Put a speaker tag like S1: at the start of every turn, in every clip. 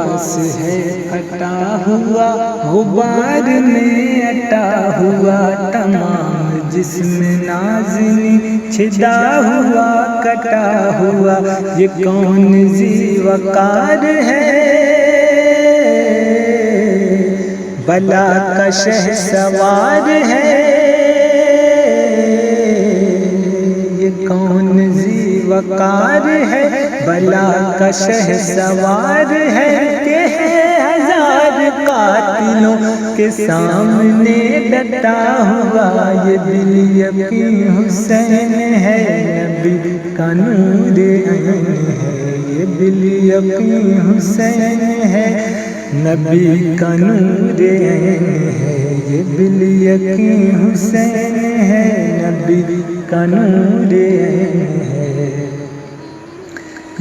S1: لباس ہے پھٹا ہوا، غبار میں اٹا ہوا، تمام جسم نازنی چھدا ہوا کٹا ہوا، یہ کون ذی وقار ہے، بلا کا شہ سوار ہے، یہ کون ذی وقار ہے، بلا کا شہ سوار ہے، کہ ہے ہزار قاتلوں کے سامنے ڈٹا ہوا، یہ دل یقین حسین ہے، نبی کا نور عین ہے، یہ دل یقین حسین ہے، نبی کا نور عین ہے، یہ دل یقین حسین ہے، نبی کا نور عین ہے۔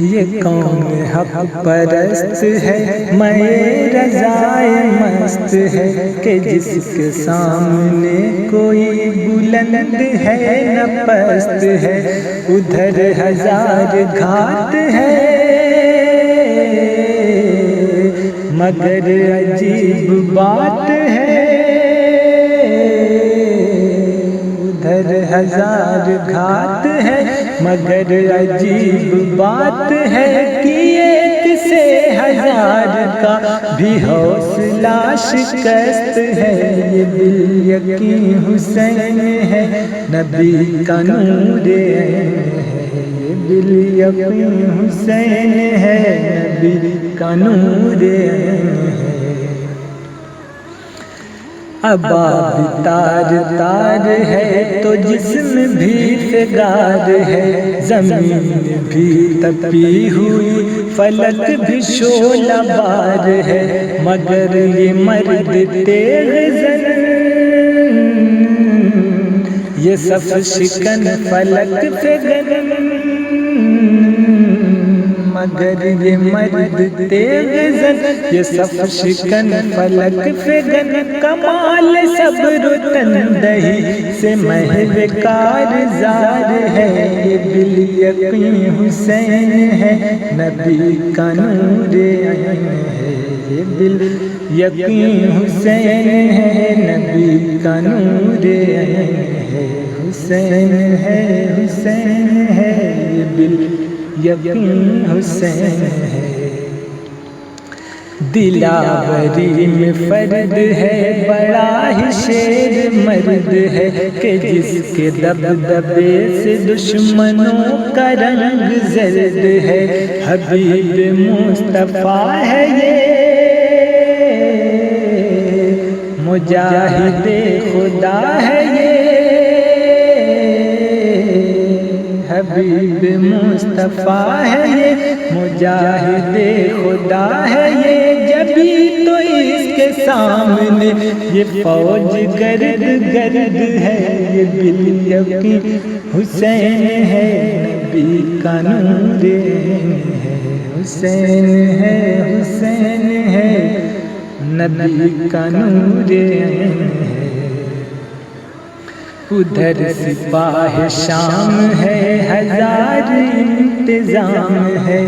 S1: یہ قوم حق پرست ہے، میں رضائے مست ہے، کہ جس کے سامنے کوئی بلند ہے نہ پست ہے، ادھر ہزار گھات ہے مگر عجیب بات ہے، ادھر ہزار گھات ہے مگر عجیب بات ہے، کہ ایک سے ہزار کا بھی حوصلہ شکست ہے، یہ دل یقین حسین ہے، نبی کا نور عین ہے، یہ دل یقین حسین ہے، نبی کا نور عین ہے۔ ابا تار تار ہے تو جسم بھی فگار ہے، زمین بھی تپی ہوئی فلک بھی شعلہ بار ہے، مگر یہ مرد تیغ زن یہ صف شکن فلک فگن، مگر یہ مرد تیغ زن یہ صف شکن فلک فگن، کمال صبر و تندہی سے محو کارزار ہے، یہ دل یقین حسین ہے، نبی کا نور عین ہے، یہ دل یقین حسین ہے، نبی کا نور عین ہے، حسین ہے، حسین ہے، یہ دل یقین حسین ہے۔ دلاوری میں فرد ہے، بڑا ہی شیر مرد ہے، کہ جس کے دبدبے سے دشمنوں کا رنگ زرد ہے، حبیب مصطفیٰ ہے یہ مجاہد خدا ہے یہ، حبیب مصطفیٰ ہے یہ مجاہد خدا ہے یہ، جبھی تو اس کے سامنے یہ فوج گرد گرد ہے، یہ دل یقین حسین ہے، نبی کا نور عین ہے، حسین ہے، حسین ہے، نبی کا نور عین ہے۔ ادھر سپاہ شام ہے، ہزار انتظام ہے،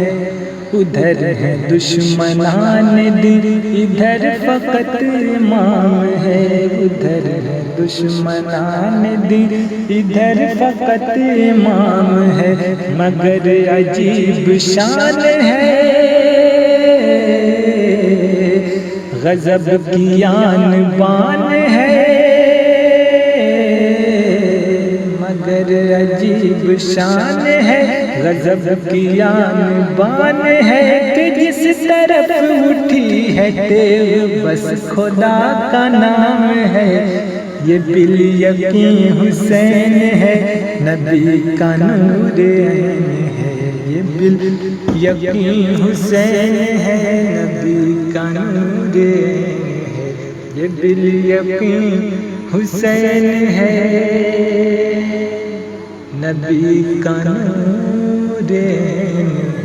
S1: ادھر ہے دشمنان دل، ادھر فقط امام ہے، ادھر ہے دشمنان دل، ادھر فقط امام ہے، مگر عجیب شان ہے، غضب کی آن بان ہے، مگر عجیب شان ہے، غضب کی آن بان ہے، کہ جس طرف اٹھی ہے تیغ بس خدا کا نام ہے، یہ دل یقین حسین ہے، نبی کا نور عین ہے، یہ دل یقین حسین ہے، نبی کا نور عین ہے، یہ دل یقین حسین ہے، نبی کا نور عین ہے۔